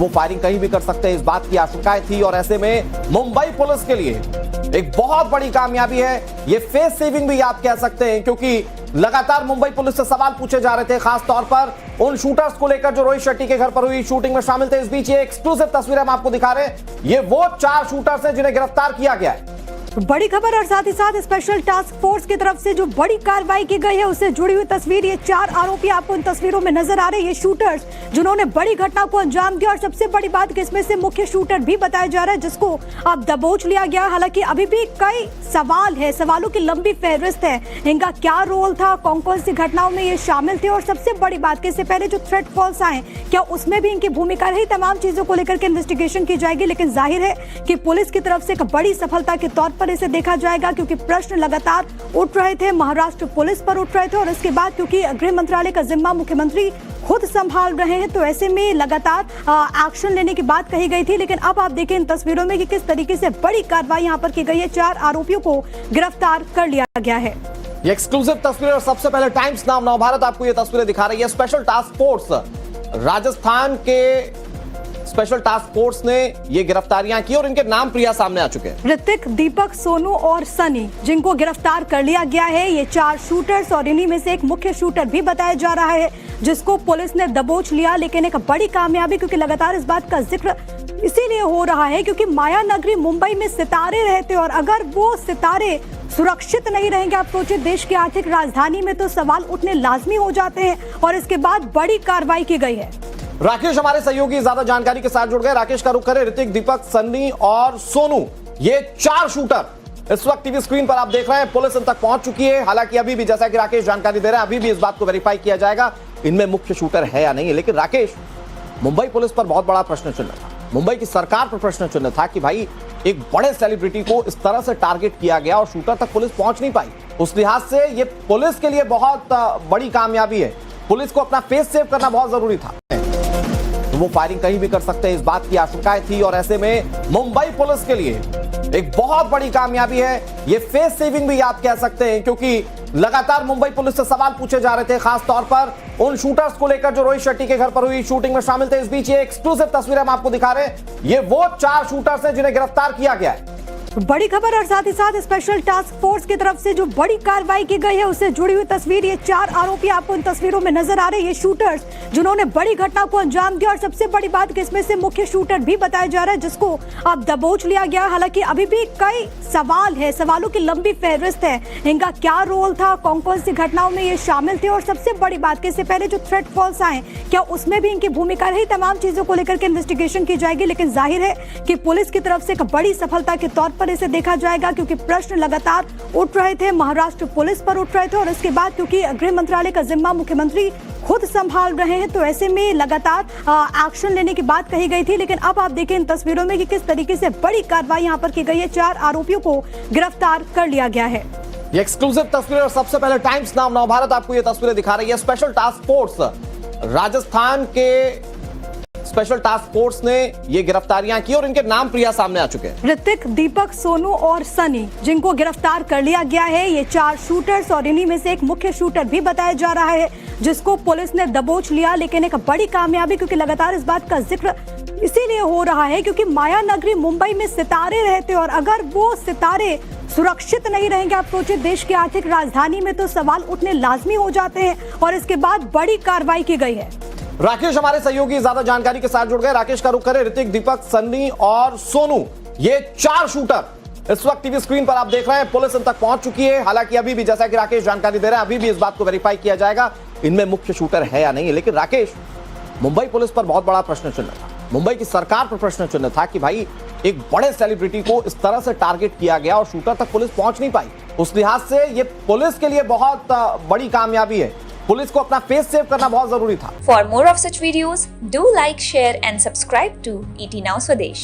वो फायरिंग कहीं भी कर सकते हैं, इस बात की आशंकाएं थी। और ऐसे में मुंबई पुलिस के लिए एक बहुत बड़ी कामयाबी है, ये फेस सेविंग भी आप कह सकते हैं, क्योंकि लगातार मुंबई पुलिस से सवाल पूछे जा रहे थे, खास तौर पर उन शूटर्स को लेकर जो रोहित शेट्टी के घर पर हुई शूटिंग में शामिल थे। इस बीच ये एक्सक्लूसिव तस्वीरें हम आपको दिखा रहे हैं, ये वो 4 शूटर्स हैं जिन्हें गिरफ्तार किया गया है। बड़ी खबर और साथ ही साथ स्पेशल टास्क फोर्स की तरफ से जो बड़ी कार्रवाई की गई है उससे जुड़ी हुई तस्वीर। ये 4 आरोपी आपको इन तस्वीरों में नजर आ रहे हैं, ये शूटर्स जिन्होंने बड़ी घटना को अंजाम दिया। और सबसे बड़ी बात कि इसमें से मुख्य शूटर भी बताया जा रहा है, जिसको अब दबोच लिया गया। हालांकि अभी भी कई सवाल है, सवालों की लंबी फहरिस्त है, इनका क्या रोल था, कौन कौन सी घटनाओं में ये शामिल थे। और सबसे बड़ी बात कि इससे पहले जो थ्रेट कॉल्स आए, क्या उसमें भी इनकी भूमिका रही, तमाम चीजों को लेकर के इन्वेस्टिगेशन की जाएगी। लेकिन जाहिर है कि पुलिस की तरफ से एक बड़ी सफलता के तौर पर इसे देखा जाएगा, क्योंकि प्रश्न लगातार उठ रहे थे, महाराष्ट्र पुलिस पर उठ रहे थे। और इसके बाद क्योंकि गृह मंत्रालय का जिम्मा मुख्यमंत्री खुद संभाल रहे हैं, तो ऐसे में लगातार एक्शन लेने की बात कही गई थी। लेकिन अब आप देखें इन तस्वीरों में कि किस तरीके से बड़ी कार्रवाई यहां पर की गई है, 4 आरोपियों को गिरफ्तार कर लिया गया है। ये एक्सक्लूसिव तस्वीर, और सबसे पहले टाइम्स नाउ नवभारत आपको ये तस्वीरें दिखा रही है। स्पेशल टास्क फोर्स राजस्थान के स्पेशल टास्क फोर्स ने ये गिरफ्तारियां की और इनके नाम प्रिया सामने आ चुके हैं। ऋतिक, दीपक, सोनू और सनी, जिनको गिरफ्तार कर लिया गया है। ये 4 शूटर्स और इन्हीं में से एक मुख्य शूटर भी बताया जा रहा है, जिसको पुलिस ने दबोच लिया। लेकिन एक बड़ी कामयाबी, क्योंकि लगातार इस बात का जिक्र इसीलिए हो रहा है क्योंकि माया नगरी मुंबई में सितारे रहते, और अगर वो सितारे सुरक्षित नहीं रहेंगे, आप सोचिए देश की आर्थिक राजधानी में, तो सवाल उठने लाजमी हो जाते हैं। और इसके बाद बड़ी कार्रवाई की गई है। राकेश हमारे सहयोगी ज्यादा जानकारी के साथ जुड़ गए। राकेश का रुख करें। ऋतिक, दीपक, सन्नी और सोनू, ये 4 शूटर इस वक्त टीवी स्क्रीन पर आप देख रहे हैं, पुलिस इन तक पहुंच चुकी है। हालांकि अभी भी, जैसा कि राकेश जानकारी दे रहे हैं, अभी भी इस बात को वेरीफाई किया जाएगा इनमें मुख्य शूटर है या नहीं है। लेकिन राकेश, मुंबई पुलिस पर बहुत बड़ा प्रश्न चिन्ह था, मुंबई की सरकार पर प्रश्न चिन्ह था कि भाई एक बड़े सेलिब्रिटी को इस तरह से टारगेट किया गया और शूटर तक पुलिस पहुंच नहीं पाई। उस लिहाज से ये पुलिस के लिए बहुत बड़ी कामयाबी है, पुलिस को अपना फेस सेव करना बहुत जरूरी था। वो फायरिंग कहीं भी कर सकते हैं, इस बात की आशंकाएं थी। और ऐसे में मुंबई पुलिस के लिए एक बहुत बड़ी कामयाबी है, ये फेस सेविंग भी आप कह सकते हैं, क्योंकि लगातार मुंबई पुलिस से सवाल पूछे जा रहे थे, खास तौर पर उन शूटर्स को लेकर जो रोहित शेट्टी के घर पर हुई शूटिंग में शामिल थे। इस बीच ये एक्सक्लूसिव तस्वीरें हम आपको दिखा रहे हैं, ये वो 4 शूटर्स हैं जिन्हें गिरफ्तार किया गया है। बड़ी खबर और साथ ही साथ स्पेशल टास्क फोर्स की तरफ से जो बड़ी कार्रवाई की गई है उससे जुड़ी हुई तस्वीर। ये 4 आरोपी आपको इन तस्वीरों में नजर आ रहे हैं, ये शूटर्स जिन्होंने बड़ी घटना को अंजाम दिया। और सबसे बड़ी बात कि इसमें से मुख्य शूटर भी बताया जा रहा है, जिसको अब दबोच लिया गया। हालांकि अभी भी कई सवाल है, सवालों की लंबी फहरिस्त है, इनका क्या रोल था, कौन कौन सी घटनाओं में ये शामिल थे। और सबसे बड़ी बात कि इससे पहले जो थ्रेट कॉल्स आए, क्या उसमें भी इनकी भूमिका रही, तमाम चीजों को लेकर के इन्वेस्टिगेशन की जाएगी। लेकिन जाहिर है कि पुलिस की तरफ से एक बड़ी सफलता के तौर पर इसे देखा जाएगा, क्योंकि प्रश्न लगातार उठ रहे थे, महाराष्ट्र पुलिस पर उठ रहे थे। और इसके बाद क्योंकि गृह मंत्रालय का जिम्मा मुख्यमंत्री खुद संभाल रहे हैं, तो ऐसे में लगातार एक्शन लेने की बात कही गई थी। लेकिन अब आप देखें इन तस्वीरों में कि किस तरीके से बड़ी कार्रवाई यहां पर की गई है, 4 आरोपियों को गिरफ्तार कर लिया गया है। ये एक्सक्लूसिव तस्वीर, और सबसे पहले टाइम्स नाउ नवभारत आपको ये तस्वीरें दिखा रही है। स्पेशल टास्क फोर्स राजस्थान के स्पेशल टास्क फोर्स ने ये गिरफ्तारियां की और इनके नाम प्रिया सामने आ चुके हैं। ऋतिक, दीपक, सोनू और सनी, जिनको गिरफ्तार कर लिया गया है। ये 4 शूटर्स और इन्हीं में से एक मुख्य शूटर भी बताया जा रहा है, जिसको पुलिस ने दबोच लिया। लेकिन एक बड़ी कामयाबी, क्योंकि लगातार इस बात का जिक्र इसीलिए हो रहा है क्योंकि माया नगरी मुंबई में सितारे रहते, और अगर वो सितारे सुरक्षित नहीं रहेंगे, आप सोचिए देश की आर्थिक राजधानी में, तो सवाल उठने लाजमी हो जाते हैं। और इसके बाद बड़ी कार्रवाई की गई है। राकेश हमारे सहयोगी ज्यादा जानकारी के साथ जुड़ गए। राकेश का रुख करें। ऋतिक, दीपक, सन्नी और सोनू, ये 4 शूटर इस वक्त टीवी स्क्रीन पर आप देख रहे हैं, पुलिस इन तक पहुंच चुकी है। हालांकि अभी भी, जैसा कि राकेश जानकारी दे रहे हैं, अभी भी इस बात को वेरीफाई किया जाएगा इनमें मुख्य शूटर है या नहीं है। लेकिन राकेश, मुंबई पुलिस पर बहुत बड़ा प्रश्न चिन्ह था, मुंबई की सरकार पर प्रश्न चिन्ह था कि भाई एक बड़े सेलिब्रिटी को इस तरह से टारगेट किया गया और शूटर तक पुलिस पहुंच नहीं पाई। उस लिहाज से ये पुलिस के लिए बहुत बड़ी कामयाबी है, पुलिस को अपना फेस सेव करना बहुत जरूरी था। For more of such videos, do like, share and subscribe to ET Now Swadesh.